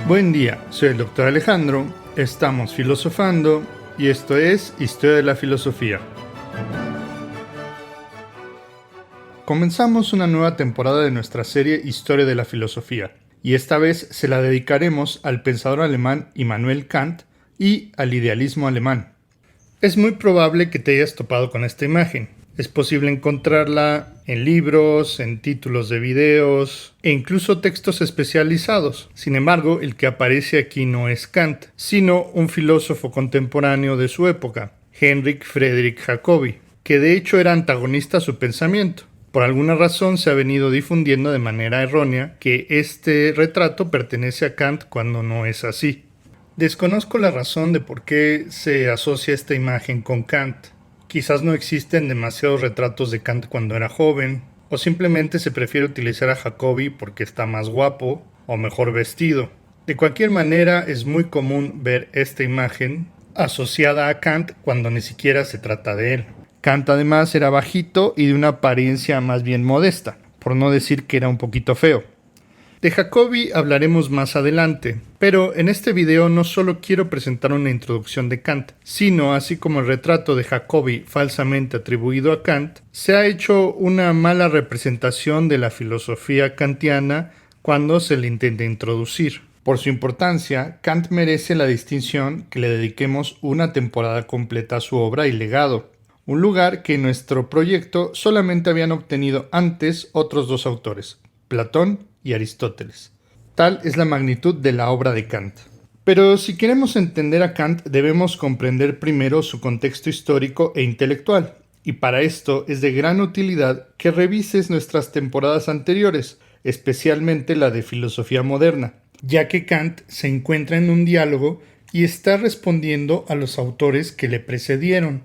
Buen día, soy el Dr. Alejandro, estamos filosofando y esto es Historia de la Filosofía. Comenzamos una nueva temporada de nuestra serie Historia de la Filosofía y esta vez se la dedicaremos al pensador alemán Immanuel Kant y al idealismo alemán. Es muy probable que te hayas topado con esta imagen. Es posible encontrarla en libros, en títulos de videos e incluso textos especializados. Sin embargo, el que aparece aquí no es Kant, sino un filósofo contemporáneo de su época, Heinrich Friedrich Jacobi, que de hecho era antagonista a su pensamiento. Por alguna razón se ha venido difundiendo de manera errónea que este retrato pertenece a Kant cuando no es así. Desconozco la razón de por qué se asocia esta imagen con Kant. Quizás no existen demasiados retratos de Kant cuando era joven, o simplemente se prefiere utilizar a Jacobi porque está más guapo o mejor vestido. De cualquier manera, es muy común ver esta imagen asociada a Kant cuando ni siquiera se trata de él. Kant además era bajito y de una apariencia más bien modesta, por no decir que era un poquito feo. De Jacobi hablaremos más adelante, pero en este video no solo quiero presentar una introducción de Kant, sino así como el retrato de Jacobi falsamente atribuido a Kant, se ha hecho una mala representación de la filosofía kantiana cuando se le intenta introducir. Por su importancia, Kant merece la distinción que le dediquemos una temporada completa a su obra y legado, un lugar que en nuestro proyecto solamente habían obtenido antes otros dos autores, Platón y Aristóteles. Tal es la magnitud de la obra de Kant. Pero si queremos entender a Kant, debemos comprender primero su contexto histórico e intelectual, y para esto es de gran utilidad que revises nuestras temporadas anteriores, especialmente la de filosofía moderna, ya que Kant se encuentra en un diálogo y está respondiendo a los autores que le precedieron.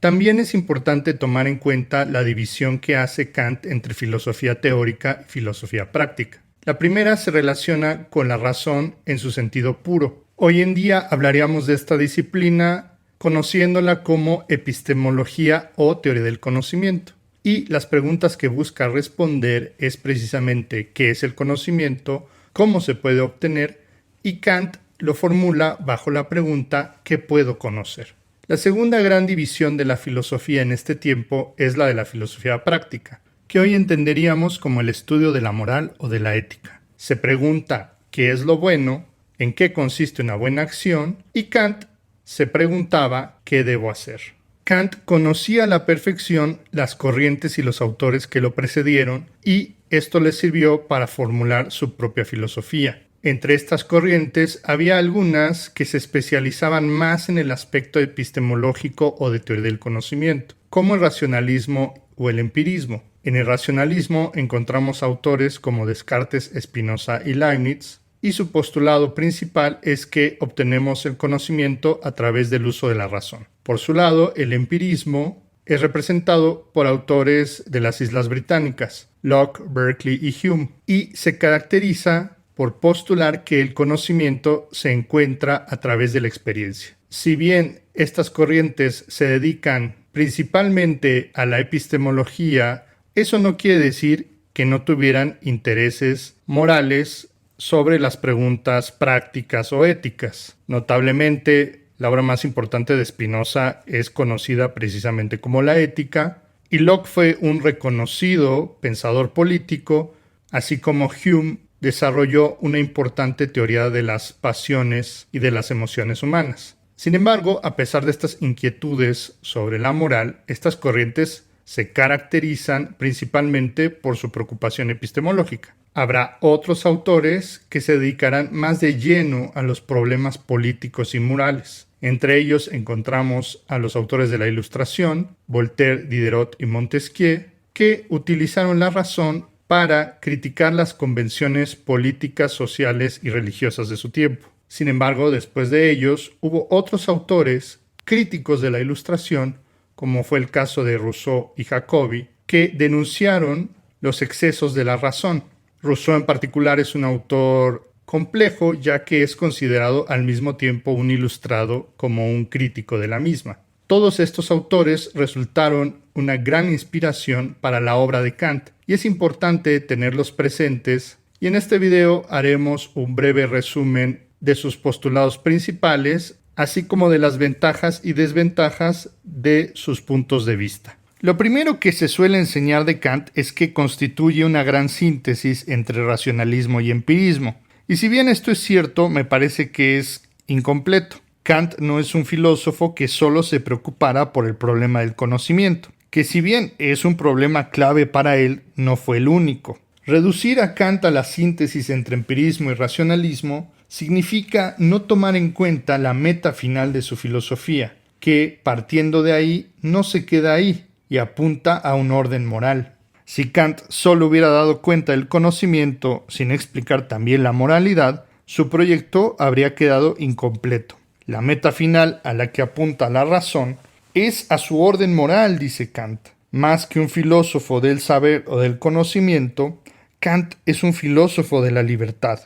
También es importante tomar en cuenta la división que hace Kant entre filosofía teórica y filosofía práctica. La primera se relaciona con la razón en su sentido puro. Hoy en día hablaríamos de esta disciplina conociéndola como epistemología o teoría del conocimiento. Y las preguntas que busca responder es precisamente qué es el conocimiento, cómo se puede obtener, y Kant lo formula bajo la pregunta ¿qué puedo conocer? La segunda gran división de la filosofía en este tiempo es la de la filosofía práctica, que hoy entenderíamos como el estudio de la moral o de la ética. Se pregunta ¿qué es lo bueno? ¿En qué consiste una buena acción? Y Kant se preguntaba ¿qué debo hacer? Kant conocía a la perfección las corrientes y los autores que lo precedieron y esto le sirvió para formular su propia filosofía. Entre estas corrientes había algunas que se especializaban más en el aspecto epistemológico o de teoría del conocimiento, como el racionalismo o el empirismo. En el racionalismo encontramos autores como Descartes, Spinoza y Leibniz, y su postulado principal es que obtenemos el conocimiento a través del uso de la razón. Por su lado, el empirismo es representado por autores de las Islas Británicas, Locke, Berkeley y Hume, y se caracteriza por postular que el conocimiento se encuentra a través de la experiencia. Si bien estas corrientes se dedican principalmente a la epistemología, eso no quiere decir que no tuvieran intereses morales sobre las preguntas prácticas o éticas. Notablemente, la obra más importante de Spinoza es conocida precisamente como La Ética, y Locke fue un reconocido pensador político, así como Hume desarrolló una importante teoría de las pasiones y de las emociones humanas. Sin embargo, a pesar de estas inquietudes sobre la moral, estas corrientes se caracterizan principalmente por su preocupación epistemológica. Habrá otros autores que se dedicarán más de lleno a los problemas políticos y morales. Entre ellos encontramos a los autores de la Ilustración, Voltaire, Diderot y Montesquieu, que utilizaron la razón para criticar las convenciones políticas, sociales y religiosas de su tiempo. Sin embargo, después de ellos, hubo otros autores críticos de la Ilustración, como fue el caso de Rousseau y Jacobi, que denunciaron los excesos de la razón. Rousseau en particular es un autor complejo, ya que es considerado al mismo tiempo un ilustrado como un crítico de la misma. Todos estos autores resultaron una gran inspiración para la obra de Kant, y es importante tenerlos presentes y en este video haremos un breve resumen de sus postulados principales, así como de las ventajas y desventajas de sus puntos de vista. Lo primero que se suele enseñar de Kant es que constituye una gran síntesis entre racionalismo y empirismo. Y si bien esto es cierto, me parece que es incompleto. Kant no es un filósofo que solo se preocupara por el problema del conocimiento, que si bien es un problema clave para él, no fue el único. Reducir a Kant a la síntesis entre empirismo y racionalismo significa no tomar en cuenta la meta final de su filosofía, que, partiendo de ahí, no se queda ahí y apunta a un orden moral. Si Kant solo hubiera dado cuenta del conocimiento sin explicar también la moralidad, su proyecto habría quedado incompleto. La meta final a la que apunta la razón es a su orden moral, dice Kant. Más que un filósofo del saber o del conocimiento, Kant es un filósofo de la libertad.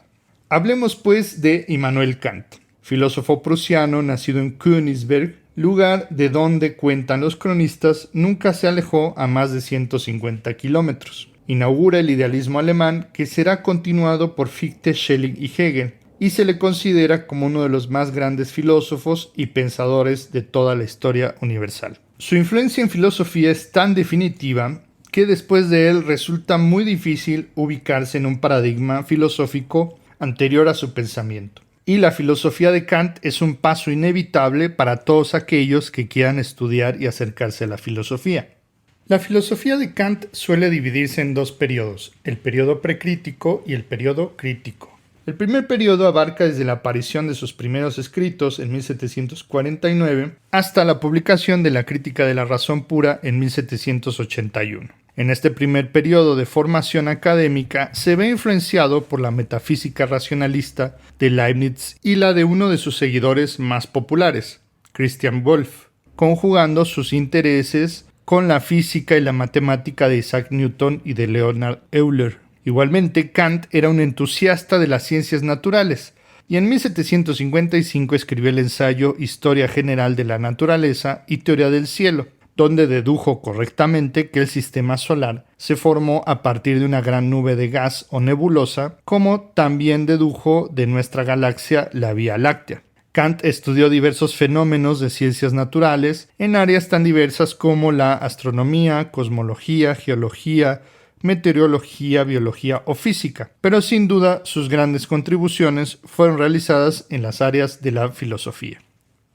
Hablemos pues de Immanuel Kant, filósofo prusiano nacido en Königsberg, lugar de donde, cuentan los cronistas, nunca se alejó a más de 150 kilómetros. Inaugura el idealismo alemán que será continuado por Fichte, Schelling y Hegel, y se le considera como uno de los más grandes filósofos y pensadores de toda la historia universal. Su influencia en filosofía es tan definitiva que después de él resulta muy difícil ubicarse en un paradigma filosófico anterior a su pensamiento. Y la filosofía de Kant es un paso inevitable para todos aquellos que quieran estudiar y acercarse a la filosofía. La filosofía de Kant suele dividirse en dos periodos, el periodo precrítico y el periodo crítico. El primer periodo abarca desde la aparición de sus primeros escritos en 1749 hasta la publicación de la Crítica de la Razón Pura en 1781. En este primer periodo de formación académica se ve influenciado por la metafísica racionalista de Leibniz y la de uno de sus seguidores más populares, Christian Wolff, conjugando sus intereses con la física y la matemática de Isaac Newton y de Leonhard Euler. Igualmente, Kant era un entusiasta de las ciencias naturales y en 1755 escribió el ensayo Historia General de la Naturaleza y Teoría del Cielo, donde dedujo correctamente que el sistema solar se formó a partir de una gran nube de gas o nebulosa, como también dedujo de nuestra galaxia la Vía Láctea. Kant estudió diversos fenómenos de ciencias naturales en áreas tan diversas como la astronomía, cosmología, geología, meteorología, biología o física, pero sin duda sus grandes contribuciones fueron realizadas en las áreas de la filosofía.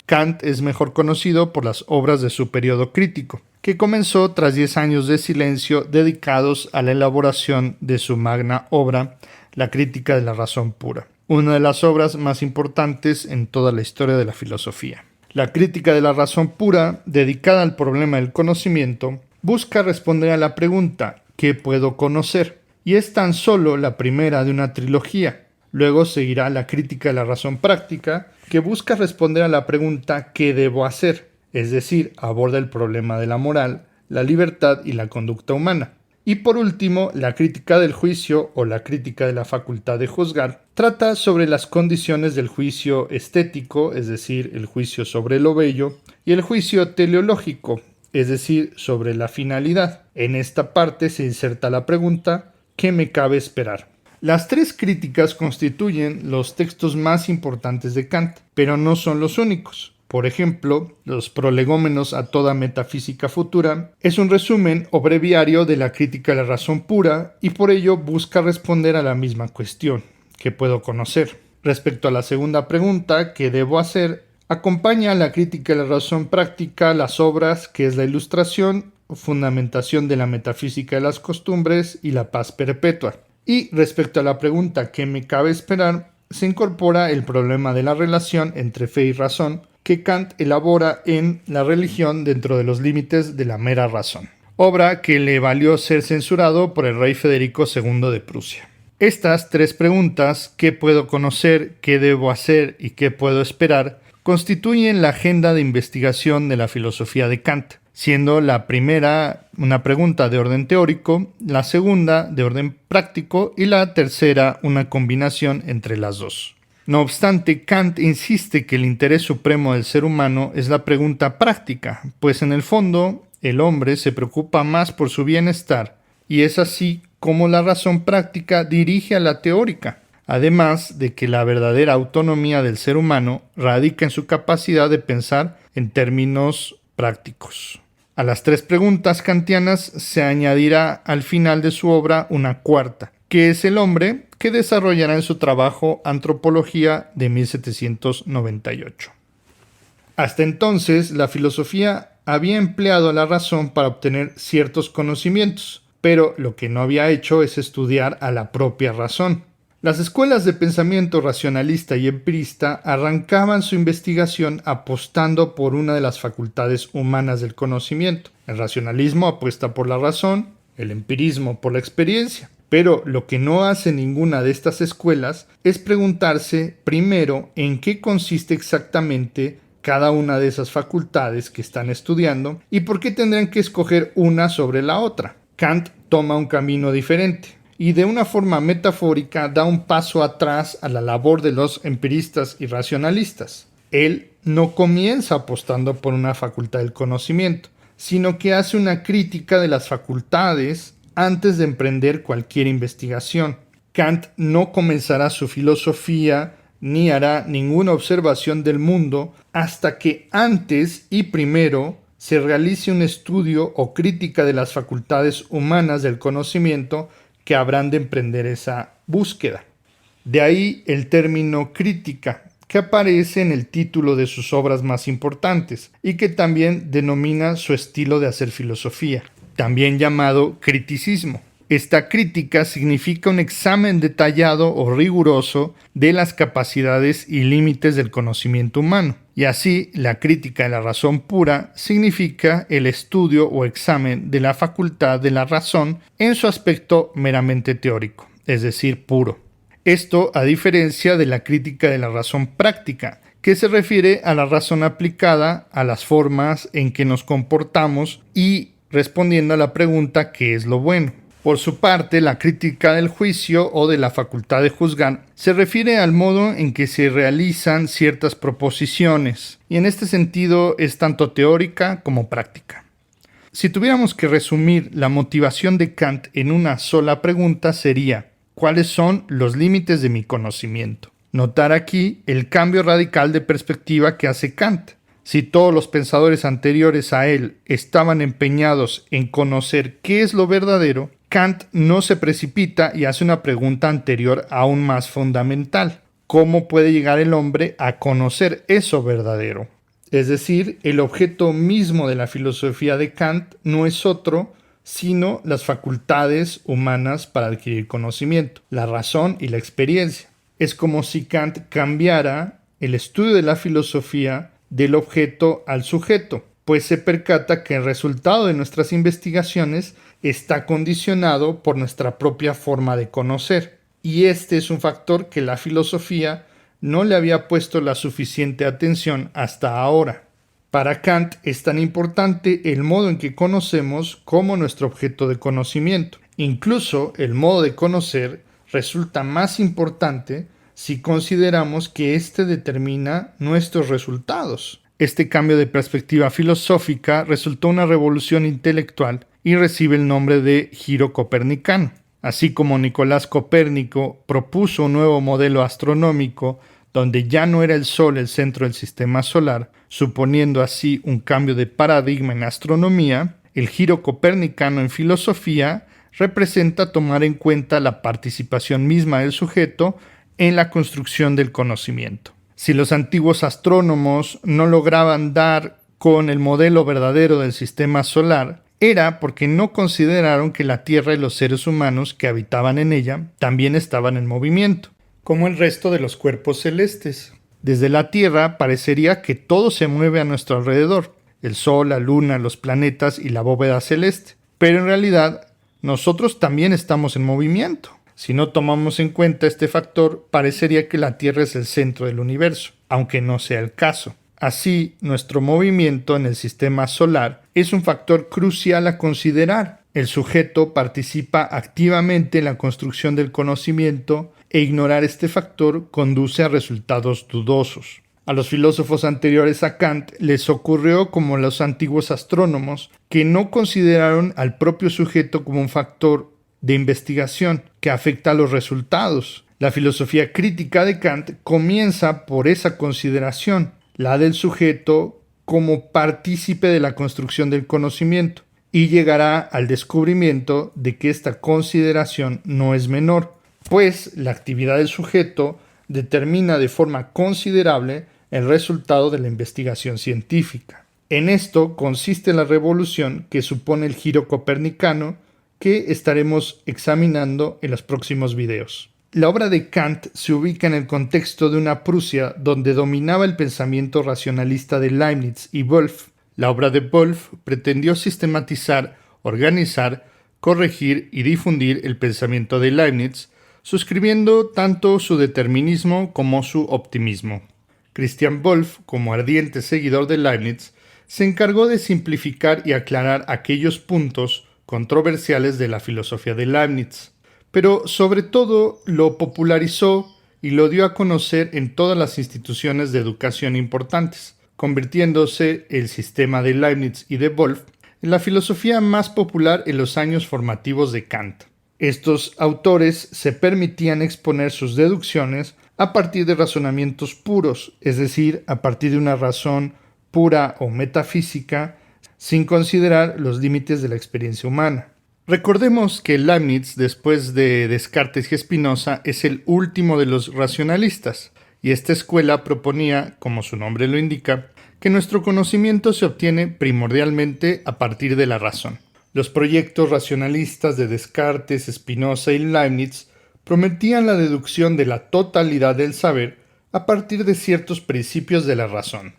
Kant es mejor conocido por las obras de su periodo crítico, que comenzó tras 10 años de silencio dedicados a la elaboración de su magna obra, La Crítica de la Razón Pura, una de las obras más importantes en toda la historia de la filosofía. La Crítica de la Razón Pura, dedicada al problema del conocimiento, busca responder a la pregunta ¿qué puedo conocer? Y es tan solo la primera de una trilogía. Luego seguirá la Crítica de la Razón Práctica, que busca responder a la pregunta ¿qué debo hacer? Es decir, aborda el problema de la moral, la libertad y la conducta humana. Y por último, la Crítica del Juicio o la Crítica de la Facultad de Juzgar trata sobre las condiciones del juicio estético, es decir, el juicio sobre lo bello, y el juicio teleológico, es decir, sobre la finalidad. En esta parte se inserta la pregunta ¿qué me cabe esperar? Las tres críticas constituyen los textos más importantes de Kant, pero no son los únicos. Por ejemplo, los prolegómenos a toda metafísica futura es un resumen o breviario de la Crítica de la Razón Pura y por ello busca responder a la misma cuestión, ¿qué puedo conocer? Respecto a la segunda pregunta, ¿qué debo hacer?, acompaña a la Crítica de la Razón Práctica las obras que es la Ilustración, Fundamentación de la Metafísica de las Costumbres y La Paz Perpetua. Y respecto a la pregunta ¿qué me cabe esperar?, se incorpora el problema de la relación entre fe y razón que Kant elabora en La religión dentro de los límites de la mera razón, obra que le valió ser censurado por el rey Federico II de Prusia. Estas tres preguntas, ¿qué puedo conocer?, ¿qué debo hacer? Y ¿qué puedo esperar?, constituyen la agenda de investigación de la filosofía de Kant, siendo la primera una pregunta de orden teórico, la segunda de orden práctico y la tercera una combinación entre las dos. No obstante, Kant insiste que el interés supremo del ser humano es la pregunta práctica, pues en el fondo el hombre se preocupa más por su bienestar y es así cómo la razón práctica dirige a la teórica, además de que la verdadera autonomía del ser humano radica en su capacidad de pensar en términos prácticos. A las tres preguntas kantianas se añadirá al final de su obra una cuarta, que es el hombre, que desarrollará en su trabajo Antropología de 1798. Hasta entonces, la filosofía había empleado la razón para obtener ciertos conocimientos, pero lo que no había hecho es estudiar a la propia razón. Las escuelas de pensamiento racionalista y empirista arrancaban su investigación apostando por una de las facultades humanas del conocimiento. El racionalismo apuesta por la razón, el empirismo por la experiencia. Pero lo que no hace ninguna de estas escuelas es preguntarse primero en qué consiste exactamente cada una de esas facultades que están estudiando y por qué tendrán que escoger una sobre la otra. Kant toma un camino diferente y de una forma metafórica da un paso atrás a la labor de los empiristas y racionalistas. Él no comienza apostando por una facultad del conocimiento, sino que hace una crítica de las facultades antes de emprender cualquier investigación. Kant no comenzará su filosofía ni hará ninguna observación del mundo hasta que antes y primero se realice un estudio o crítica de las facultades humanas del conocimiento que habrán de emprender esa búsqueda. De ahí el término crítica, que aparece en el título de sus obras más importantes y que también denomina su estilo de hacer filosofía, también llamado criticismo. Esta crítica significa un examen detallado o riguroso de las capacidades y límites del conocimiento humano. Y así, la crítica de la razón pura significa el estudio o examen de la facultad de la razón en su aspecto meramente teórico, es decir, puro. Esto a diferencia de la crítica de la razón práctica, que se refiere a la razón aplicada a las formas en que nos comportamos y respondiendo a la pregunta ¿qué es lo bueno? Por su parte, la crítica del juicio o de la facultad de juzgar se refiere al modo en que se realizan ciertas proposiciones, y en este sentido es tanto teórica como práctica. Si tuviéramos que resumir la motivación de Kant en una sola pregunta sería ¿cuáles son los límites de mi conocimiento? Notar aquí el cambio radical de perspectiva que hace Kant. Si todos los pensadores anteriores a él estaban empeñados en conocer qué es lo verdadero, Kant no se precipita y hace una pregunta anterior aún más fundamental. ¿Cómo puede llegar el hombre a conocer eso verdadero? Es decir, el objeto mismo de la filosofía de Kant no es otro sino las facultades humanas para adquirir conocimiento, la razón y la experiencia. Es como si Kant cambiara el estudio de la filosofía del objeto al sujeto, pues se percata que el resultado de nuestras investigaciones está condicionado por nuestra propia forma de conocer, y este es un factor que la filosofía no le había puesto la suficiente atención hasta ahora. Para Kant es tan importante el modo en que conocemos como nuestro objeto de conocimiento. Incluso el modo de conocer resulta más importante si consideramos que éste determina nuestros resultados. Este cambio de perspectiva filosófica resultó una revolución intelectual y recibe el nombre de giro copernicano. Así como Nicolás Copérnico propuso un nuevo modelo astronómico donde ya no era el Sol el centro del sistema solar, suponiendo así un cambio de paradigma en astronomía, el giro copernicano en filosofía representa tomar en cuenta la participación misma del sujeto en la construcción del conocimiento. Si los antiguos astrónomos no lograban dar con el modelo verdadero del sistema solar, era porque no consideraron que la Tierra y los seres humanos que habitaban en ella también estaban en movimiento, como el resto de los cuerpos celestes. Desde la Tierra parecería que todo se mueve a nuestro alrededor, el Sol, la Luna, los planetas y la bóveda celeste. Pero en realidad, nosotros también estamos en movimiento. Si no tomamos en cuenta este factor, parecería que la Tierra es el centro del universo, aunque no sea el caso. Así, nuestro movimiento en el sistema solar es un factor crucial a considerar. El sujeto participa activamente en la construcción del conocimiento e ignorar este factor conduce a resultados dudosos. A los filósofos anteriores a Kant les ocurrió como a los antiguos astrónomos, que no consideraron al propio sujeto como un factor de investigación que afecta a los resultados. La filosofía crítica de Kant comienza por esa consideración, la del sujeto como partícipe de la construcción del conocimiento, y llegará al descubrimiento de que esta consideración no es menor, pues la actividad del sujeto determina de forma considerable el resultado de la investigación científica. En esto consiste la revolución que supone el giro copernicano que estaremos examinando en los próximos videos. La obra de Kant se ubica en el contexto de una Prusia donde dominaba el pensamiento racionalista de Leibniz y Wolff. La obra de Wolff pretendió sistematizar, organizar, corregir y difundir el pensamiento de Leibniz, suscribiendo tanto su determinismo como su optimismo. Christian Wolff, como ardiente seguidor de Leibniz, se encargó de simplificar y aclarar aquellos puntos controversiales de la filosofía de Leibniz, pero sobre todo lo popularizó y lo dio a conocer en todas las instituciones de educación importantes, convirtiéndose el sistema de Leibniz y de Wolff en la filosofía más popular en los años formativos de Kant. Estos autores se permitían exponer sus deducciones a partir de razonamientos puros, es decir, a partir de una razón pura o metafísica, sin considerar los límites de la experiencia humana. Recordemos que Leibniz, después de Descartes y Spinoza, es el último de los racionalistas, y esta escuela proponía, como su nombre lo indica, que nuestro conocimiento se obtiene primordialmente a partir de la razón. Los proyectos racionalistas de Descartes, Spinoza y Leibniz prometían la deducción de la totalidad del saber a partir de ciertos principios de la razón.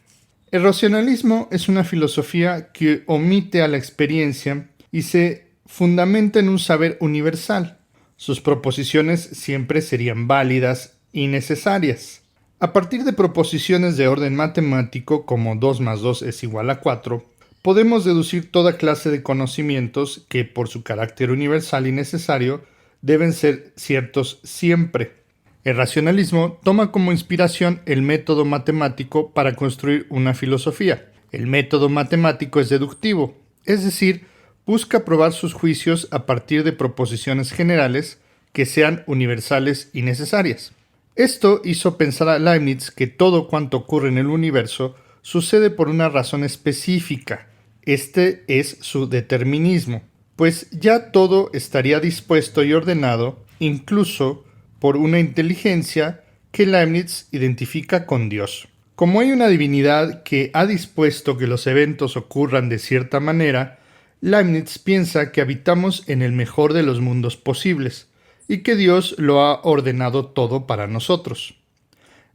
El racionalismo es una filosofía que omite a la experiencia y se fundamenta en un saber universal. Sus proposiciones siempre serían válidas y necesarias. A partir de proposiciones de orden matemático como 2 más 2 es igual a 4, podemos deducir toda clase de conocimientos que, por su carácter universal y necesario, deben ser ciertos siempre. El racionalismo toma como inspiración el método matemático para construir una filosofía. El método matemático es deductivo, es decir, busca probar sus juicios a partir de proposiciones generales que sean universales y necesarias. Esto hizo pensar a Leibniz que todo cuanto ocurre en el universo sucede por una razón específica. Este es su determinismo, pues ya todo estaría dispuesto y ordenado, incluso por una inteligencia que Leibniz identifica con Dios. Como hay una divinidad que ha dispuesto que los eventos ocurran de cierta manera, Leibniz piensa que habitamos en el mejor de los mundos posibles y que Dios lo ha ordenado todo para nosotros.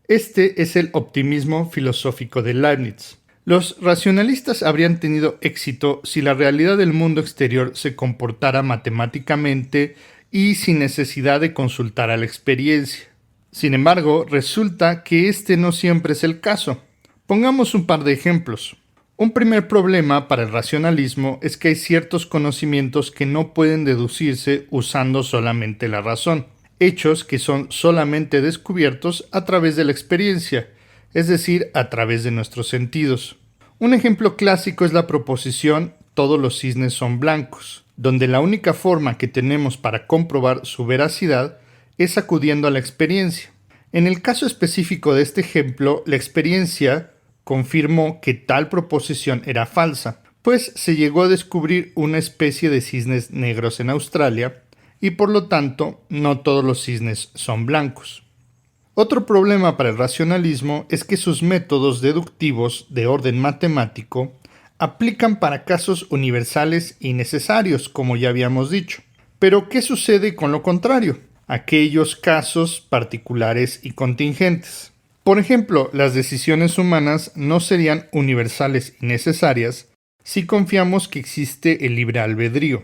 Este es el optimismo filosófico de Leibniz. Los racionalistas habrían tenido éxito si la realidad del mundo exterior se comportara matemáticamente y sin necesidad de consultar a la experiencia. Sin embargo, resulta que este no siempre es el caso. Pongamos un par de ejemplos. Un primer problema para el racionalismo es que hay ciertos conocimientos que no pueden deducirse usando solamente la razón, hechos que son solamente descubiertos a través de la experiencia, es decir, a través de nuestros sentidos. Un ejemplo clásico es la proposición «todos los cisnes son blancos», donde la única forma que tenemos para comprobar su veracidad es acudiendo a la experiencia. En el caso específico de este ejemplo, la experiencia confirmó que tal proposición era falsa, pues se llegó a descubrir una especie de cisnes negros en Australia y por lo tanto no todos los cisnes son blancos. Otro problema para el racionalismo es que sus métodos deductivos de orden matemático aplican para casos universales y necesarios, como ya habíamos dicho. Pero, ¿qué sucede con lo contrario? Aquellos casos particulares y contingentes. Por ejemplo, las decisiones humanas no serían universales y necesarias si confiamos que existe el libre albedrío.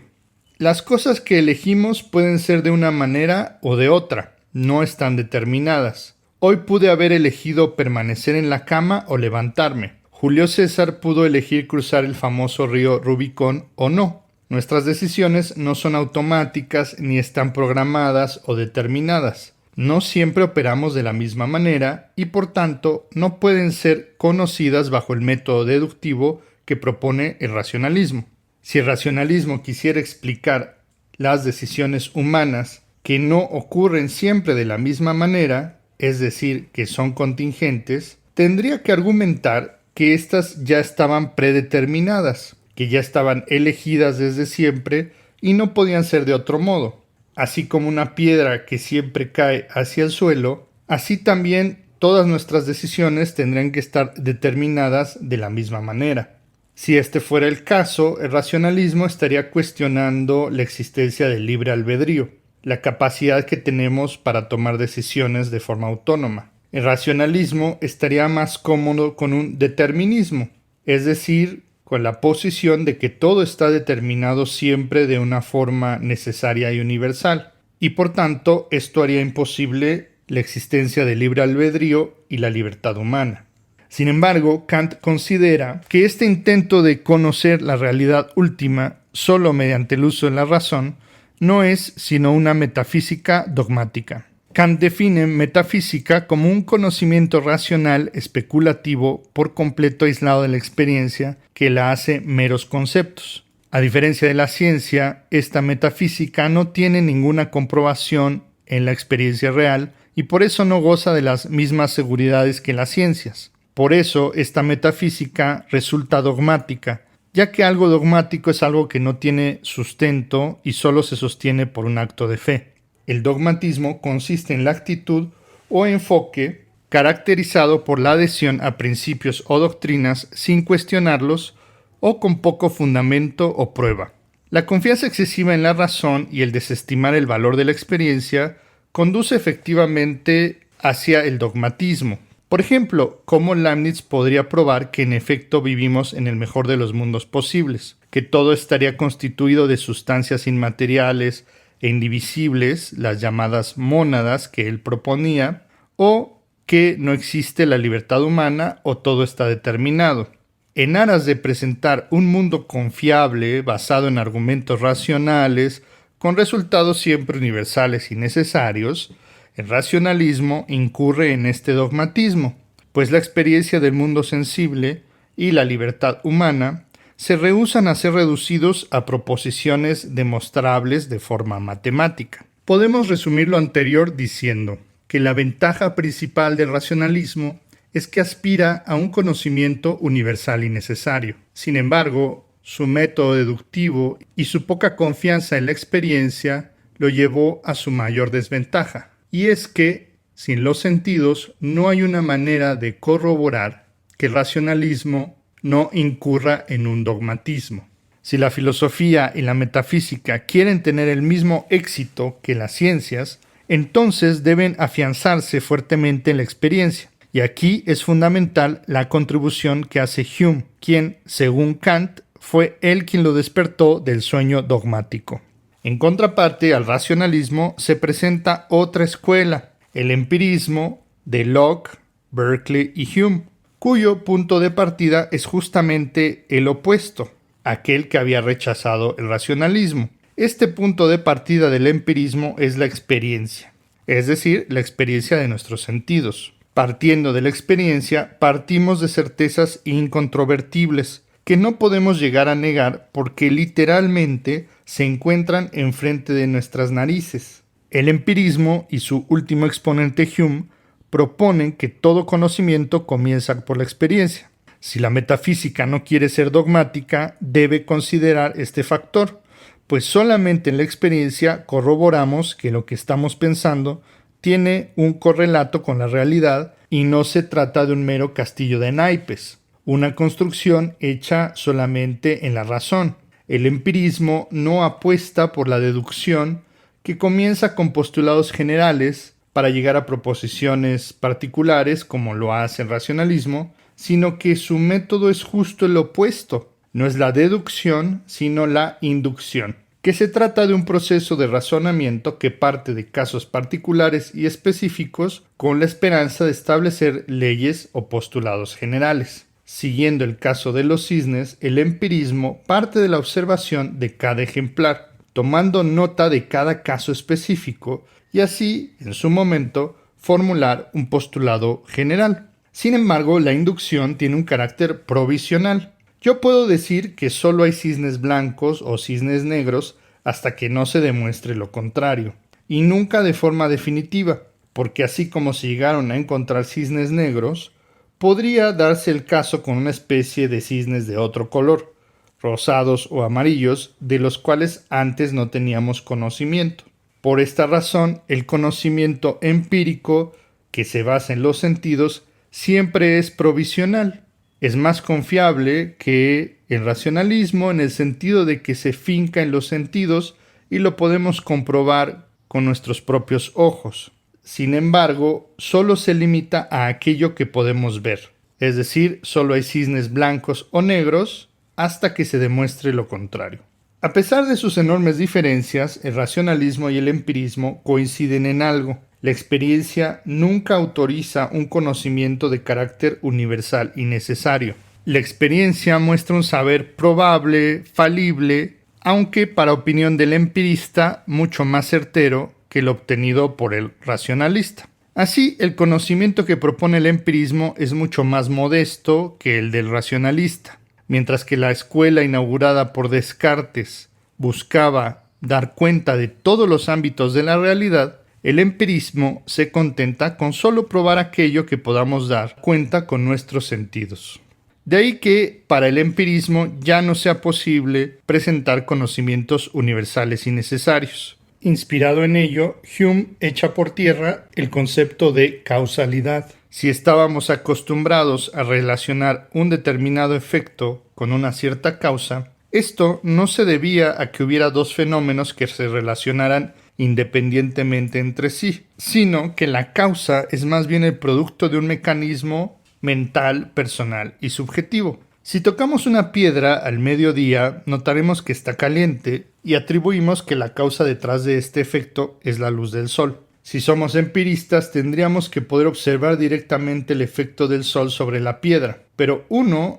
Las cosas que elegimos pueden ser de una manera o de otra, no están determinadas. Hoy pude haber elegido permanecer en la cama o levantarme. Julio César pudo elegir cruzar el famoso río Rubicón o no. Nuestras decisiones no son automáticas ni están programadas o determinadas. No siempre operamos de la misma manera y por tanto no pueden ser conocidas bajo el método deductivo que propone el racionalismo. Si el racionalismo quisiera explicar las decisiones humanas, que no ocurren siempre de la misma manera, es decir, que son contingentes, tendría que argumentar que éstas ya estaban predeterminadas, que ya estaban elegidas desde siempre y no podían ser de otro modo. Así como una piedra que siempre cae hacia el suelo, así también todas nuestras decisiones tendrían que estar determinadas de la misma manera. Si este fuera el caso, el racionalismo estaría cuestionando la existencia del libre albedrío, la capacidad que tenemos para tomar decisiones de forma autónoma. El racionalismo estaría más cómodo con un determinismo, es decir, con la posición de que todo está determinado siempre de una forma necesaria y universal, y por tanto esto haría imposible la existencia del libre albedrío y la libertad humana. Sin embargo, Kant considera que este intento de conocer la realidad última solo mediante el uso de la razón no es sino una metafísica dogmática. Kant define metafísica como un conocimiento racional especulativo por completo aislado de la experiencia que la hace meros conceptos. A diferencia de la ciencia, esta metafísica no tiene ninguna comprobación en la experiencia real y por eso no goza de las mismas seguridades que las ciencias. Por eso esta metafísica resulta dogmática, ya que algo dogmático es algo que no tiene sustento y solo se sostiene por un acto de fe. El dogmatismo consiste en la actitud o enfoque caracterizado por la adhesión a principios o doctrinas sin cuestionarlos o con poco fundamento o prueba. La confianza excesiva en la razón y el desestimar el valor de la experiencia conduce efectivamente hacia el dogmatismo. Por ejemplo, ¿cómo Leibniz podría probar que en efecto vivimos en el mejor de los mundos posibles? Que todo estaría constituido de sustancias inmateriales e indivisibles, las llamadas mónadas que él proponía, o que no existe la libertad humana o todo está determinado. En aras de presentar un mundo confiable, basado en argumentos racionales, con resultados siempre universales y necesarios, el racionalismo incurre en este dogmatismo, pues la experiencia del mundo sensible y la libertad humana se rehúsan a ser reducidos a proposiciones demostrables de forma matemática. Podemos resumir lo anterior diciendo que la ventaja principal del racionalismo es que aspira a un conocimiento universal y necesario. Sin embargo, su método deductivo y su poca confianza en la experiencia lo llevó a su mayor desventaja. Y es que, sin los sentidos, no hay una manera de corroborar que el racionalismo no incurra en un dogmatismo. Si la filosofía y la metafísica quieren tener el mismo éxito que las ciencias, entonces deben afianzarse fuertemente en la experiencia. Y aquí es fundamental la contribución que hace Hume, quien, según Kant, fue él quien lo despertó del sueño dogmático. En contraparte al racionalismo se presenta otra escuela, el empirismo de Locke, Berkeley y Hume, cuyo punto de partida es justamente el opuesto, aquel que había rechazado el racionalismo. Este punto de partida del empirismo es la experiencia, es decir, la experiencia de nuestros sentidos. Partiendo de la experiencia, partimos de certezas incontrovertibles, que no podemos llegar a negar porque literalmente se encuentran enfrente de nuestras narices. El empirismo y su último exponente Hume proponen que todo conocimiento comienza por la experiencia. Si la metafísica no quiere ser dogmática, debe considerar este factor, pues solamente en la experiencia corroboramos que lo que estamos pensando tiene un correlato con la realidad y no se trata de un mero castillo de naipes, una construcción hecha solamente en la razón. El empirismo no apuesta por la deducción, que comienza con postulados generales para llegar a proposiciones particulares, como lo hace el racionalismo, sino que su método es justo el opuesto. No es la deducción, sino la inducción, que se trata de un proceso de razonamiento que parte de casos particulares y específicos con la esperanza de establecer leyes o postulados generales. Siguiendo el caso de los cisnes, el empirismo parte de la observación de cada ejemplar, tomando nota de cada caso específico y así, en su momento, formular un postulado general. Sin embargo, la inducción tiene un carácter provisional. Yo puedo decir que solo hay cisnes blancos o cisnes negros hasta que no se demuestre lo contrario, y nunca de forma definitiva, porque así como se llegaron a encontrar cisnes negros, podría darse el caso con una especie de cisnes de otro color, rosados o amarillos, de los cuales antes no teníamos conocimiento. Por esta razón, el conocimiento empírico, que se basa en los sentidos, siempre es provisional. Es más confiable que el racionalismo en el sentido de que se finca en los sentidos y lo podemos comprobar con nuestros propios ojos. Sin embargo, solo se limita a aquello que podemos ver, es decir, solo hay cisnes blancos o negros hasta que se demuestre lo contrario. A pesar de sus enormes diferencias, el racionalismo y el empirismo coinciden en algo. La experiencia nunca autoriza un conocimiento de carácter universal y necesario. La experiencia muestra un saber probable, falible, aunque para opinión del empirista mucho más certero que el obtenido por el racionalista. Así, el conocimiento que propone el empirismo es mucho más modesto que el del racionalista. Mientras que la escuela inaugurada por Descartes buscaba dar cuenta de todos los ámbitos de la realidad, el empirismo se contenta con solo probar aquello que podamos dar cuenta con nuestros sentidos. De ahí que para el empirismo ya no sea posible presentar conocimientos universales y necesarios. Inspirado en ello, Hume echa por tierra el concepto de causalidad. Si estábamos acostumbrados a relacionar un determinado efecto con una cierta causa, esto no se debía a que hubiera dos fenómenos que se relacionaran independientemente entre sí, sino que la causa es más bien el producto de un mecanismo mental, personal y subjetivo. Si tocamos una piedra al mediodía, notaremos que está caliente y atribuimos que la causa detrás de este efecto es la luz del sol. Si somos empiristas, tendríamos que poder observar directamente el efecto del sol sobre la piedra. Pero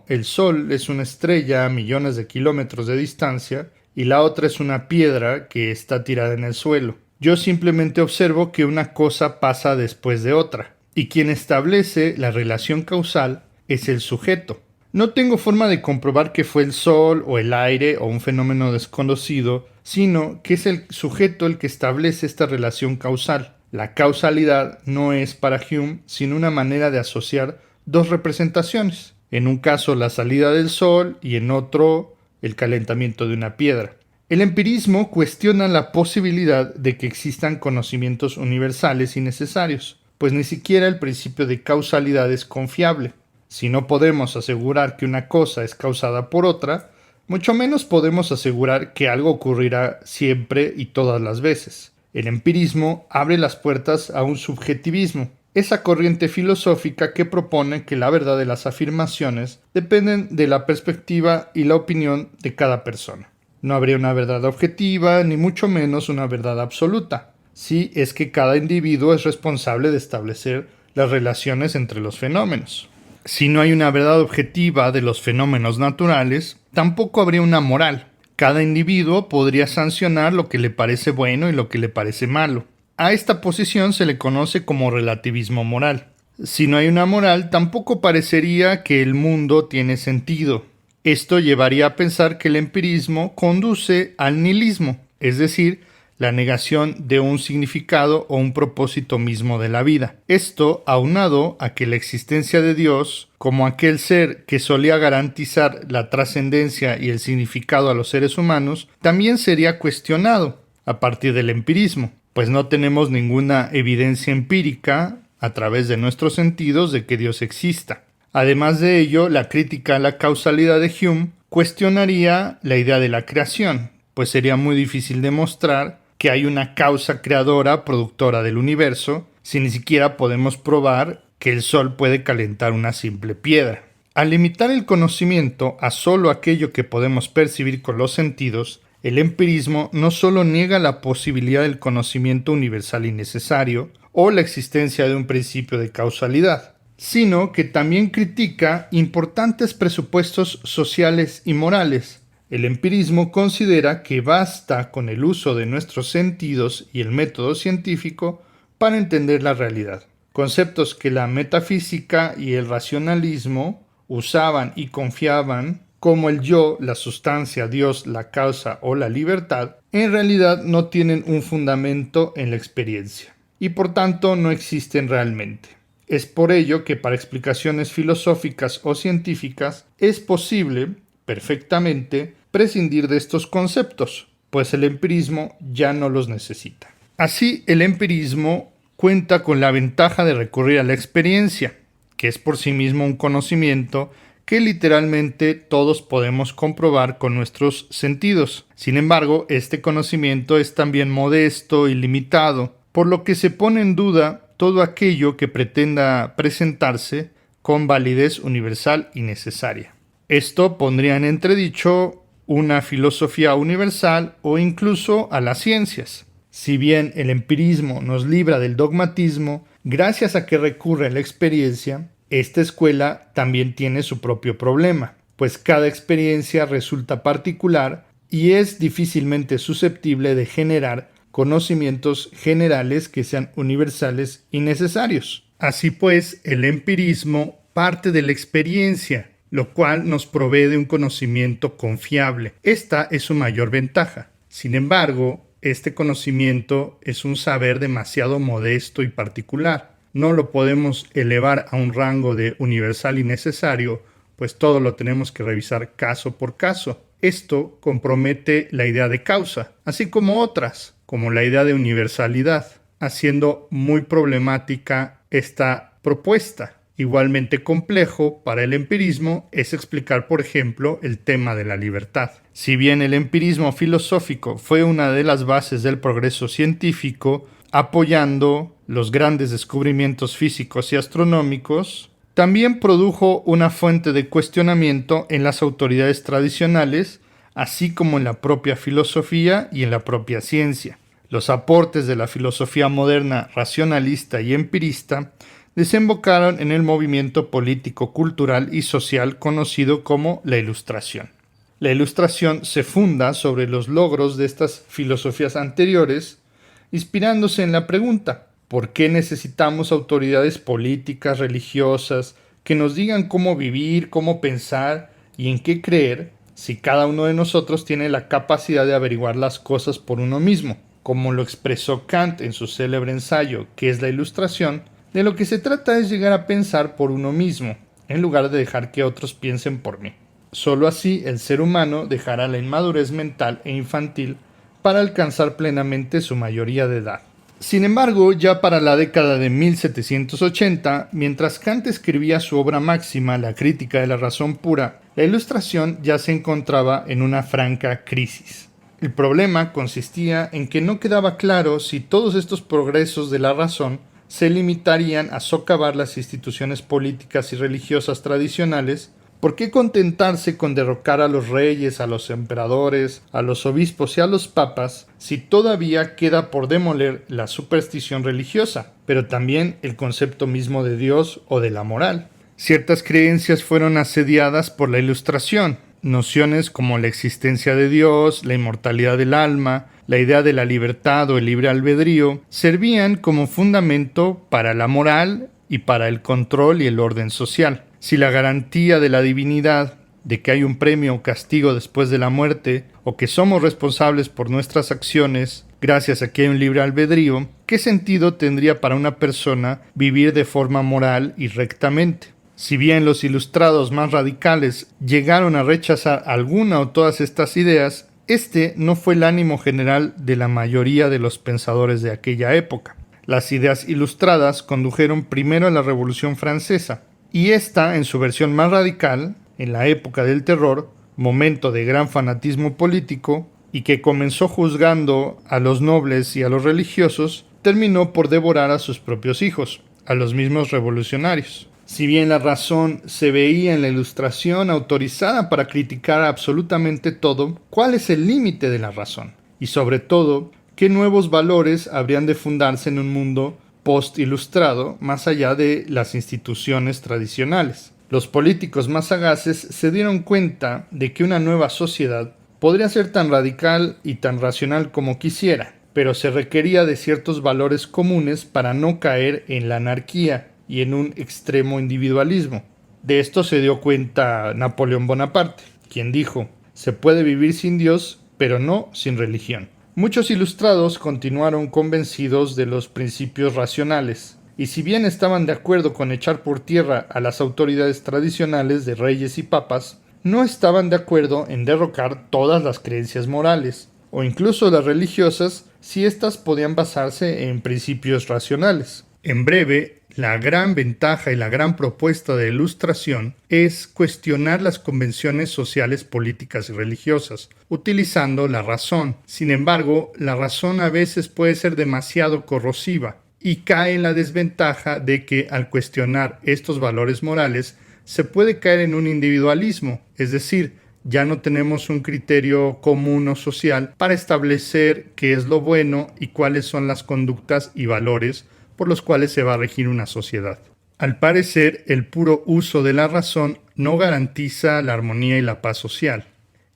el sol es una estrella a millones de kilómetros de distancia y la otra es una piedra que está tirada en el suelo. Yo simplemente observo que una cosa pasa después de otra, y quien establece la relación causal es el sujeto. No tengo forma de comprobar que fue el sol o el aire o un fenómeno desconocido, sino que es el sujeto el que establece esta relación causal. La causalidad no es para Hume sino una manera de asociar dos representaciones. En un caso la salida del sol y en otro el calentamiento de una piedra. El empirismo cuestiona la posibilidad de que existan conocimientos universales y necesarios, pues ni siquiera el principio de causalidad es confiable. Si no podemos asegurar que una cosa es causada por otra, mucho menos podemos asegurar que algo ocurrirá siempre y todas las veces. El empirismo abre las puertas a un subjetivismo, esa corriente filosófica que propone que la verdad de las afirmaciones dependen de la perspectiva y la opinión de cada persona. No habría una verdad objetiva, ni mucho menos una verdad absoluta, si es que cada individuo es responsable de establecer las relaciones entre los fenómenos. Si no hay una verdad objetiva de los fenómenos naturales, tampoco habría una moral. Cada individuo podría sancionar lo que le parece bueno y lo que le parece malo. A esta posición se le conoce como relativismo moral. Si no hay una moral, tampoco parecería que el mundo tiene sentido. Esto llevaría a pensar que el empirismo conduce al nihilismo, es decir, la negación de un significado o un propósito mismo de la vida. Esto aunado a que la existencia de Dios, como aquel ser que solía garantizar la trascendencia y el significado a los seres humanos, también sería cuestionado a partir del empirismo, pues no tenemos ninguna evidencia empírica a través de nuestros sentidos de que Dios exista. Además de ello, la crítica a la causalidad de Hume cuestionaría la idea de la creación, pues sería muy difícil demostrar que hay una causa creadora, productora del universo, si ni siquiera podemos probar que el sol puede calentar una simple piedra. Al limitar el conocimiento a solo aquello que podemos percibir con los sentidos, el empirismo no solo niega la posibilidad del conocimiento universal y necesario, o la existencia de un principio de causalidad, sino que también critica importantes presupuestos sociales y morales. El empirismo considera que basta con el uso de nuestros sentidos y el método científico para entender la realidad. Conceptos que la metafísica y el racionalismo usaban y confiaban como el yo, la sustancia, Dios, la causa o la libertad, en realidad no tienen un fundamento en la experiencia y por tanto no existen realmente. Es por ello que para explicaciones filosóficas o científicas es posible, perfectamente, prescindir de estos conceptos, pues el empirismo ya no los necesita. Así, el empirismo cuenta con la ventaja de recurrir a la experiencia, que es por sí mismo un conocimiento que literalmente todos podemos comprobar con nuestros sentidos. Sin embargo, este conocimiento es también modesto y limitado, por lo que se pone en duda todo aquello que pretenda presentarse con validez universal y necesaria. Esto pondría en entredicho una filosofía universal o incluso a las ciencias. Si bien el empirismo nos libra del dogmatismo, gracias a que recurre a la experiencia, esta escuela también tiene su propio problema, pues cada experiencia resulta particular y es difícilmente susceptible de generar conocimientos generales que sean universales y necesarios. Así pues, el empirismo parte de la experiencia, lo cual nos provee de un conocimiento confiable. Esta es su mayor ventaja. Sin embargo, este conocimiento es un saber demasiado modesto y particular. No lo podemos elevar a un rango de universal y necesario, pues todo lo tenemos que revisar caso por caso. Esto compromete la idea de causa, así como otras, como la idea de universalidad, haciendo muy problemática esta propuesta. Igualmente complejo para el empirismo es explicar, por ejemplo, el tema de la libertad. Si bien el empirismo filosófico fue una de las bases del progreso científico, apoyando los grandes descubrimientos físicos y astronómicos, también produjo una fuente de cuestionamiento en las autoridades tradicionales, así como en la propia filosofía y en la propia ciencia. Los aportes de la filosofía moderna racionalista y empirista desembocaron en el movimiento político, cultural y social conocido como la Ilustración. La Ilustración se funda sobre los logros de estas filosofías anteriores, inspirándose en la pregunta: ¿por qué necesitamos autoridades políticas, religiosas, que nos digan cómo vivir, cómo pensar y en qué creer, si cada uno de nosotros tiene la capacidad de averiguar las cosas por uno mismo? Como lo expresó Kant en su célebre ensayo ¿Qué es la Ilustración?, de lo que se trata es llegar a pensar por uno mismo, en lugar de dejar que otros piensen por mí. Solo así el ser humano dejará la inmadurez mental e infantil para alcanzar plenamente su mayoría de edad. Sin embargo, ya para la década de 1780, mientras Kant escribía su obra máxima, La crítica de la razón pura, la Ilustración ya se encontraba en una franca crisis. El problema consistía en que no quedaba claro si todos estos progresos de la razón se limitarían a socavar las instituciones políticas y religiosas tradicionales. ¿Por qué contentarse con derrocar a los reyes, a los emperadores, a los obispos y a los papas, si todavía queda por demoler la superstición religiosa, pero también el concepto mismo de Dios o de la moral? Ciertas creencias fueron asediadas por la Ilustración. Nociones como la existencia de Dios, la inmortalidad del alma, la idea de la libertad o el libre albedrío, servían como fundamento para la moral y para el control y el orden social. Si la garantía de la divinidad, de que hay un premio o castigo después de la muerte, o que somos responsables por nuestras acciones, gracias a que hay un libre albedrío, ¿qué sentido tendría para una persona vivir de forma moral y rectamente? Si bien los ilustrados más radicales llegaron a rechazar alguna o todas estas ideas, este no fue el ánimo general de la mayoría de los pensadores de aquella época. Las ideas ilustradas condujeron primero a la Revolución Francesa, y esta, en su versión más radical, en la época del terror, momento de gran fanatismo político, y que comenzó juzgando a los nobles y a los religiosos, terminó por devorar a sus propios hijos, a los mismos revolucionarios. Si bien la razón se veía en la Ilustración autorizada para criticar absolutamente todo, ¿cuál es el límite de la razón? Y sobre todo, ¿qué nuevos valores habrían de fundarse en un mundo post-ilustrado más allá de las instituciones tradicionales? Los políticos más sagaces se dieron cuenta de que una nueva sociedad podría ser tan radical y tan racional como quisiera, pero se requería de ciertos valores comunes para no caer en la anarquía y en un extremo individualismo. De esto se dio cuenta Napoleón Bonaparte. quien dijo: "Se puede vivir sin Dios, pero no sin religión". Muchos ilustrados continuaron convencidos de los principios racionales, y si bien estaban de acuerdo con echar por tierra a las autoridades tradicionales de reyes y papas, no estaban de acuerdo en derrocar todas las creencias morales, o incluso las religiosas, si éstas podían basarse en principios racionales. En breve, la gran ventaja y la gran propuesta de la Ilustración es cuestionar las convenciones sociales, políticas y religiosas, utilizando la razón. Sin embargo, la razón a veces puede ser demasiado corrosiva y cae en la desventaja de que al cuestionar estos valores morales se puede caer en un individualismo, es decir, ya no tenemos un criterio común o social para establecer qué es lo bueno y cuáles son las conductas y valores por los cuales se va a regir una sociedad. Al parecer, el puro uso de la razón no garantiza la armonía y la paz social,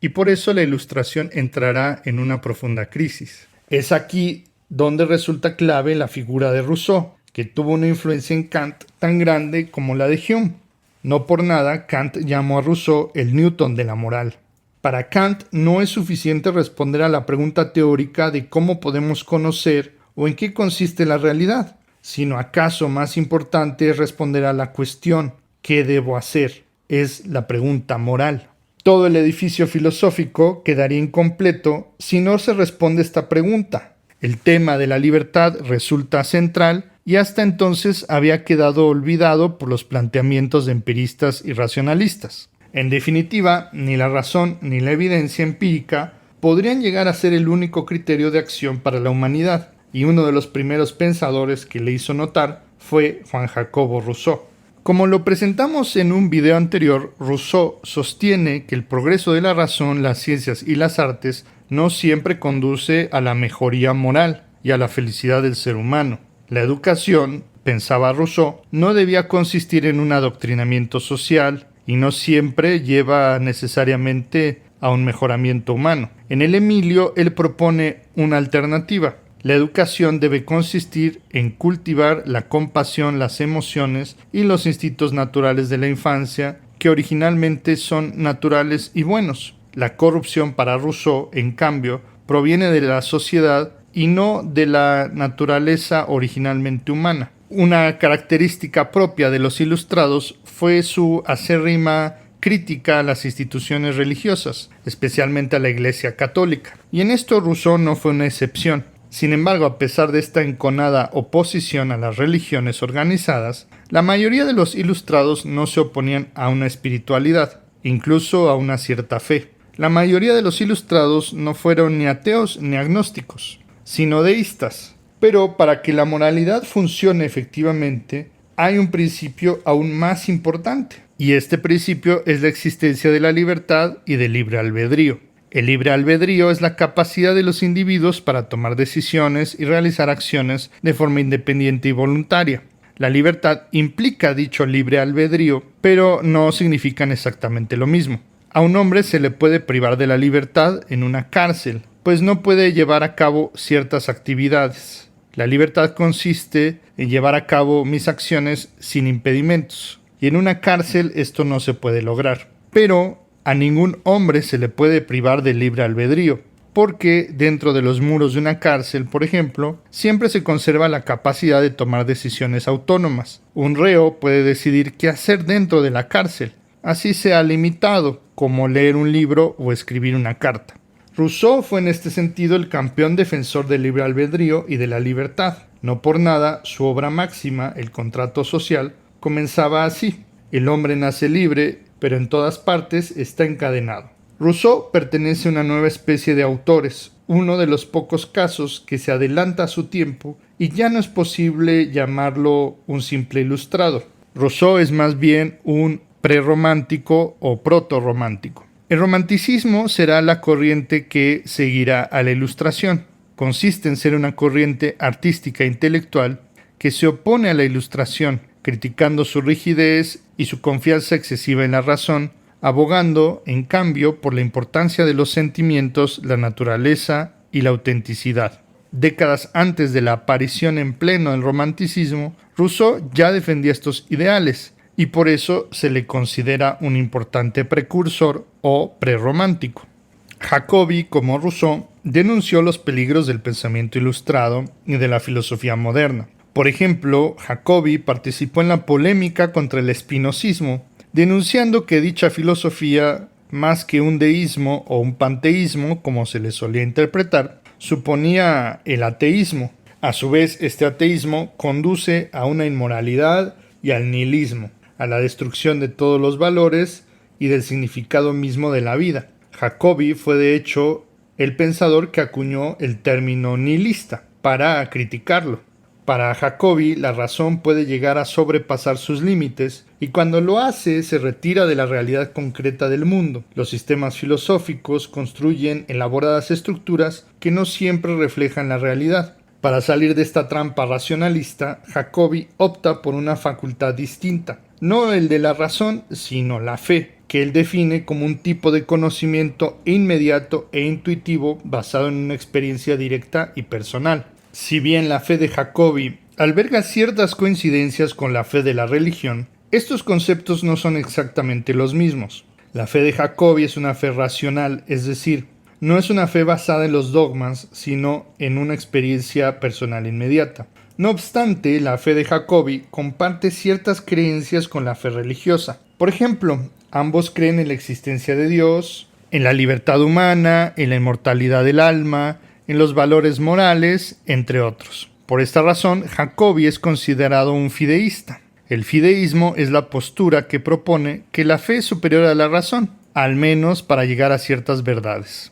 y por eso la Ilustración entrará en una profunda crisis. Es aquí donde resulta clave la figura de Rousseau, que tuvo una influencia en Kant tan grande como la de Hume. No por nada, Kant llamó a Rousseau el Newton de la moral. Para Kant no es suficiente responder a la pregunta teórica de cómo podemos conocer o en qué consiste la realidad, sino acaso más importante es responder a la cuestión ¿qué debo hacer? Es la pregunta moral. Todo el edificio filosófico quedaría incompleto si no se responde esta pregunta. El tema de la libertad resulta central y hasta entonces había quedado olvidado por los planteamientos de empiristas y racionalistas. En definitiva, ni la razón ni la evidencia empírica podrían llegar a ser el único criterio de acción para la humanidad, y uno de los primeros pensadores que le hizo notar fue Juan Jacobo Rousseau. Como lo presentamos en un video anterior, Rousseau sostiene que el progreso de la razón, las ciencias y las artes no siempre conduce a la mejoría moral y a la felicidad del ser humano. La educación, pensaba Rousseau, no debía consistir en un adoctrinamiento social y no siempre lleva necesariamente a un mejoramiento humano. En el Emilio, él propone una alternativa. La educación debe consistir en cultivar la compasión, las emociones y los instintos naturales de la infancia, que originalmente son naturales y buenos. La corrupción para Rousseau, en cambio, proviene de la sociedad y no de la naturaleza originalmente humana. Una característica propia de los ilustrados fue su acérrima crítica a las instituciones religiosas, especialmente a la Iglesia Católica. Y en esto Rousseau no fue una excepción. Sin embargo, a pesar de esta enconada oposición a las religiones organizadas, la mayoría de los ilustrados no se oponían a una espiritualidad, incluso a una cierta fe. La mayoría de los ilustrados no fueron ni ateos ni agnósticos, sino deístas. Pero para que la moralidad funcione efectivamente, hay un principio aún más importante, y este principio es la existencia de la libertad y del libre albedrío. El libre albedrío es la capacidad de los individuos para tomar decisiones y realizar acciones de forma independiente y voluntaria. La libertad implica dicho libre albedrío, pero no significan exactamente lo mismo. A un hombre se le puede privar de la libertad en una cárcel, pues no puede llevar a cabo ciertas actividades. La libertad consiste en llevar a cabo mis acciones sin impedimentos, y en una cárcel esto no se puede lograr. Pero a ningún hombre se le puede privar del libre albedrío, porque dentro de los muros de una cárcel, por ejemplo, siempre se conserva la capacidad de tomar decisiones autónomas. Un reo puede decidir qué hacer dentro de la cárcel, así sea limitado, como leer un libro o escribir una carta. Rousseau fue en este sentido el campeón defensor del libre albedrío y de la libertad. No por nada, su obra máxima, El contrato social, comenzaba así: el hombre nace libre, pero en todas partes está encadenado. Rousseau pertenece a una nueva especie de autores, uno de los pocos casos que se adelanta a su tiempo y ya no es posible llamarlo un simple ilustrado. Rousseau es más bien un prerromántico o protorromántico. El romanticismo será la corriente que seguirá a la Ilustración. Consiste en ser una corriente artística e intelectual que se opone a la Ilustración, criticando su rigidez y su confianza excesiva en la razón, abogando, en cambio, por la importancia de los sentimientos, la naturaleza y la autenticidad. Décadas antes de la aparición en pleno del romanticismo, Rousseau ya defendía estos ideales. y por eso se le considera un importante precursor o prerromántico. Jacobi, como Rousseau, denunció los peligros del pensamiento ilustrado y de la filosofía moderna. Por ejemplo, Jacobi participó en la polémica contra el espinosismo, denunciando que dicha filosofía, más que un deísmo o un panteísmo, como se le solía interpretar, suponía el ateísmo. A su vez, este ateísmo conduce a una inmoralidad y al nihilismo, a la destrucción de todos los valores y del significado mismo de la vida. Jacobi fue de hecho el pensador que acuñó el término nihilista para criticarlo. Para Jacobi, la razón puede llegar a sobrepasar sus límites y cuando lo hace se retira de la realidad concreta del mundo. Los sistemas filosóficos construyen elaboradas estructuras que no siempre reflejan la realidad. Para salir de esta trampa racionalista, Jacobi opta por una facultad distinta, no el de la razón, sino la fe, que él define como un tipo de conocimiento inmediato e intuitivo basado en una experiencia directa y personal. Si bien la fe de Jacobi alberga ciertas coincidencias con la fe de la religión, estos conceptos no son exactamente los mismos. La fe de Jacobi es una fe racional, es decir, no es una fe basada en los dogmas, sino en una experiencia personal inmediata. No obstante, la fe de Jacobi comparte ciertas creencias con la fe religiosa. Por ejemplo, ambos creen en la existencia de Dios, en la libertad humana, en la inmortalidad del alma, en los valores morales, entre otros. Por esta razón, Jacobi es considerado un fideísta. El fideísmo es la postura que propone que la fe es superior a la razón, al menos para llegar a ciertas verdades.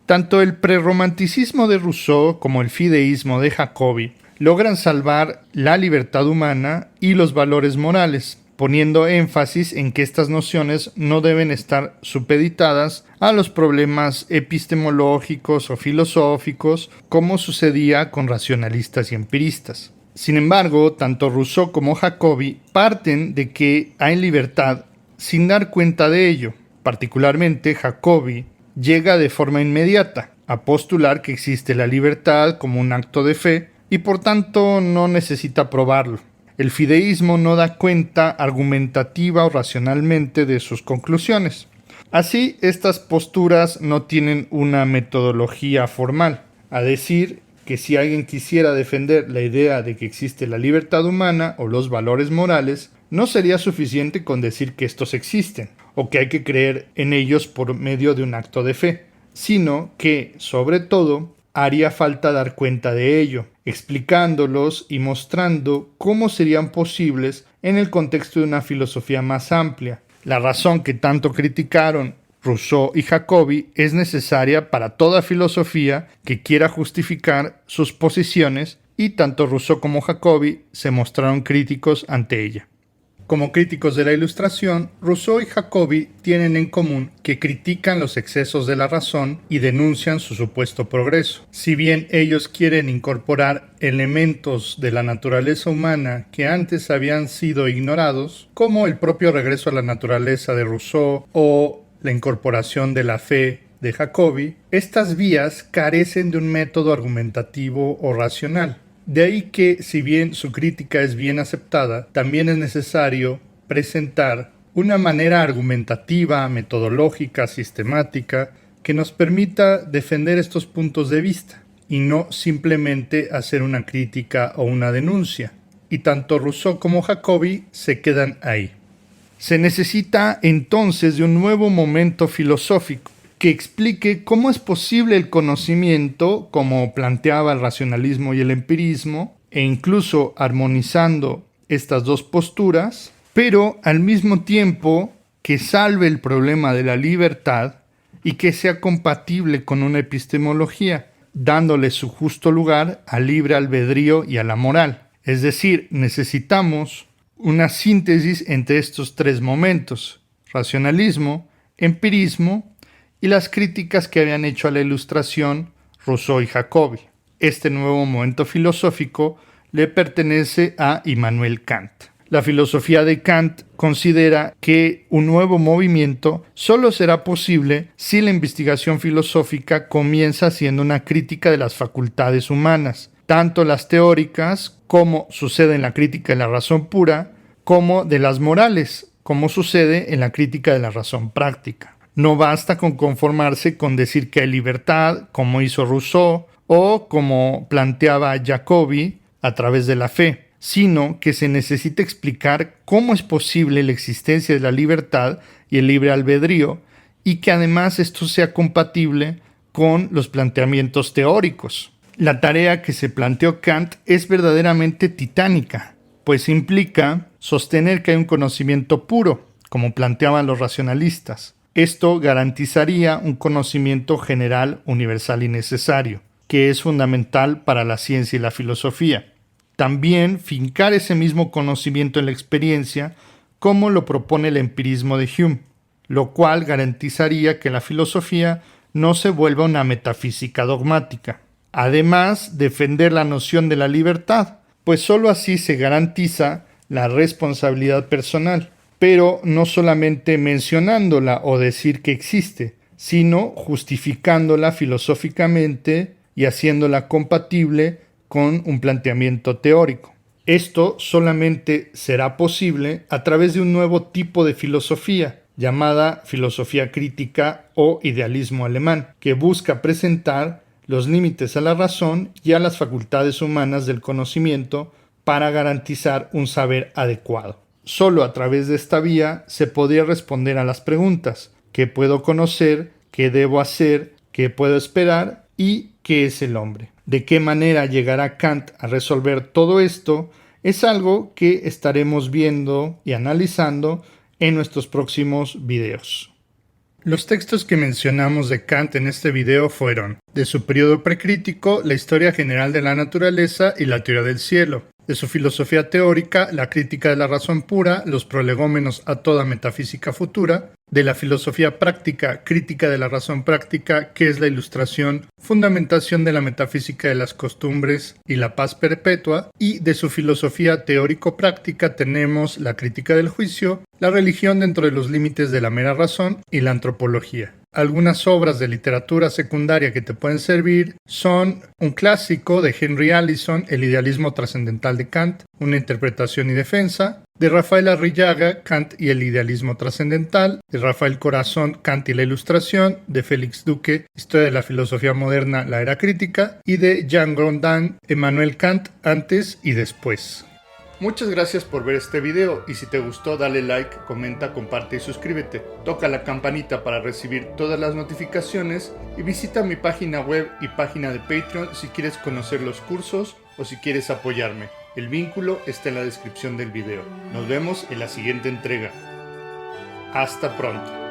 Tanto el prerromanticismo de Rousseau como el fideísmo de Jacobi logran salvar la libertad humana y los valores morales, poniendo énfasis en que estas nociones no deben estar supeditadas a los problemas epistemológicos o filosóficos como sucedía con racionalistas y empiristas. Sin embargo, tanto Rousseau como Jacobi parten de que hay libertad sin dar cuenta de ello. Particularmente, Jacobi llega de forma inmediata a postular que existe la libertad como un acto de fe y por tanto no necesita probarlo. El fideísmo no da cuenta argumentativa o racionalmente de sus conclusiones. Así, estas posturas no tienen una metodología formal, a decir que si alguien quisiera defender la idea de que existe la libertad humana o los valores morales, no sería suficiente con decir que estos existen, o que hay que creer en ellos por medio de un acto de fe, sino que, sobre todo, haría falta dar cuenta de ello, explicándolos y mostrando cómo serían posibles en el contexto de una filosofía más amplia. La razón que tanto criticaron Rousseau y Jacobi es necesaria para toda filosofía que quiera justificar sus posiciones y tanto Rousseau como Jacobi se mostraron críticos ante ella. Como críticos de la Ilustración, Rousseau y Jacobi tienen en común que critican los excesos de la razón y denuncian su supuesto progreso. Si bien ellos quieren incorporar elementos de la naturaleza humana que antes habían sido ignorados, como el propio regreso a la naturaleza de Rousseau o la incorporación de la fe de Jacobi, estas vías carecen de un método argumentativo o racional. De ahí que, si bien su crítica es bien aceptada, también es necesario presentar una manera argumentativa, metodológica, sistemática, que nos permita defender estos puntos de vista y no simplemente hacer una crítica o una denuncia. Y tanto Rousseau como Jacobi se quedan ahí. Se necesita entonces de un nuevo momento filosófico que explique cómo es posible el conocimiento, como planteaba el racionalismo y el empirismo, e incluso armonizando estas dos posturas, pero al mismo tiempo que salve el problema de la libertad y que sea compatible con una epistemología, dándole su justo lugar al libre albedrío y a la moral. Es decir, necesitamos una síntesis entre estos tres momentos: racionalismo, empirismo y las críticas que habían hecho a la Ilustración Rousseau y Jacobi. Este nuevo momento filosófico le pertenece a Immanuel Kant. La filosofía de Kant considera que un nuevo movimiento solo será posible si la investigación filosófica comienza siendo una crítica de las facultades humanas, tanto las teóricas como sucede en la crítica de la razón pura, como de las morales, como sucede en la crítica de la razón práctica. No basta con conformarse con decir que hay libertad, como hizo Rousseau, o como planteaba Jacobi a través de la fe, sino que se necesita explicar cómo es posible la existencia de la libertad y el libre albedrío, y que además esto sea compatible con los planteamientos teóricos. La tarea que se planteó Kant es verdaderamente titánica, pues implica sostener que hay un conocimiento puro, como planteaban los racionalistas. Esto garantizaría un conocimiento general, universal y necesario, que es fundamental para la ciencia y la filosofía. También fincar ese mismo conocimiento en la experiencia, como lo propone el empirismo de Hume, lo cual garantizaría que la filosofía no se vuelva una metafísica dogmática. Además, defender la noción de la libertad, pues sólo así se garantiza la responsabilidad personal, pero no solamente mencionándola o decir que existe, sino justificándola filosóficamente y haciéndola compatible con un planteamiento teórico. Esto solamente será posible a través de un nuevo tipo de filosofía, llamada filosofía crítica o idealismo alemán, que busca presentar los límites a la razón y a las facultades humanas del conocimiento para garantizar un saber adecuado. Solo a través de esta vía se podría responder a las preguntas: ¿qué puedo conocer? ¿Qué debo hacer? ¿Qué puedo esperar? ¿Y qué es el hombre? ¿De qué manera llegará Kant a resolver todo esto? Es algo que estaremos viendo y analizando en nuestros próximos videos. Los textos que mencionamos de Kant en este video fueron: de su periodo precrítico, la historia general de la naturaleza y la teoría del cielo; de su filosofía teórica, la crítica de la razón pura, los prolegómenos a toda metafísica futura; de la filosofía práctica, crítica de la razón práctica, que es la ilustración, fundamentación de la metafísica de las costumbres y la paz perpetua; y de su filosofía teórico-práctica tenemos la crítica del juicio, la religión dentro de los límites de la mera razón y la antropología. Algunas obras de literatura secundaria que te pueden servir son un clásico de Henry Allison, El idealismo trascendental de Kant, una interpretación y defensa; de Rafael Arrillaga, Kant y el idealismo trascendental; de Rafael Corazón, Kant y la ilustración; de Félix Duque, Historia de la filosofía moderna, la era crítica; y de Jean Grondin, Emmanuel Kant, antes y después. Muchas gracias por ver este video, y si te gustó dale like, comenta, comparte y suscríbete. Toca la campanita para recibir todas las notificaciones y visita mi página web y página de Patreon si quieres conocer los cursos o si quieres apoyarme. El vínculo está en la descripción del video. Nos vemos en la siguiente entrega. Hasta pronto.